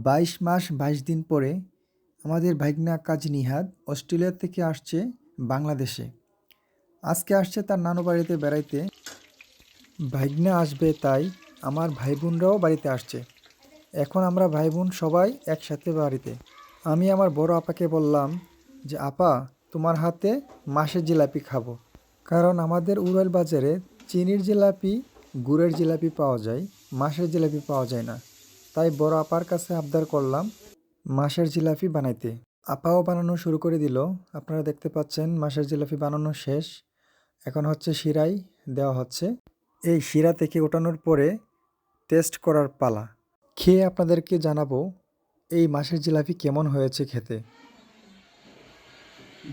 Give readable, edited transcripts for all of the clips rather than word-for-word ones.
22 মাস 22 দিন পরে আমাদের ভাইগনা কাজী নিহাদ অস্ট্রেলিয়া থেকে আসছে বাংলাদেশে। আজকে আসছে তার নানু বাড়িতে বেড়াইতে। ভাইগনা আসবে তাই আমার ভাই বোনরাও বাড়িতে আসছে। এখন আমরা ভাই বোন সবাই একসাথে বাড়িতে। আমি আমার বড় আপাকে বললাম যে আপা, তোমার হাতে মাসের জিলাপি খাবো। কারণ আমাদের উড়াল বাজারে চিনির জিলাপি, গুড়ের জিলাপি পাওয়া যায়, মাসের জিলাপি পাওয়া যায় না। তাই বড় আপার কাছে আবদার করলাম মাসের জিলাপি বানাইতে। আপাও বানানো শুরু করে দিল। আপনারা দেখতে পাচ্ছেন মাসের জিলাপি বানানো শেষ। এখন হচ্ছে শিরায় দেওয়া হচ্ছে। এই শিরা থেকে ওঠানোর পরে টেস্ট করার পালা। খেয়ে আপনাদেরকে জানাবো এই মাসের জিলাপি কেমন হয়েছে খেতে।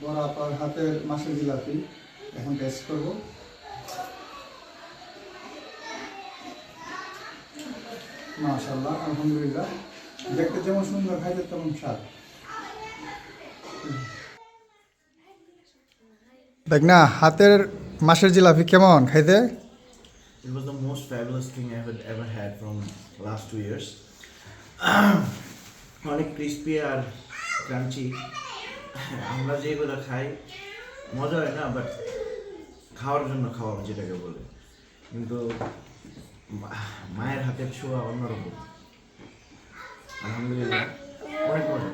বড় আপার হাতের মাসের জিলাপি এখন টেস্ট করব। মাশাআল্লাহ, আলহামদুলিল্লাহ। দেখতে যেমন সুন্দর, খাইতে তেমন স্বাদ। দেখ না হাতের মাসের জিলাপি কেমন খাইতে? It was the most fabulous thing I had ever had from last 2 years. অনেক ক্রিস্পি আর ক্রাঞ্চি। আমরা যেগুলো খাই মজা হয় না, বাট খাওয়ার জন্য খাওয়া যেটাকে বলে, কিন্তু মায়ের হাতের ছোঁয়া অন্যরকম। আলহামদুলিল্লাহ, অনেক মজা।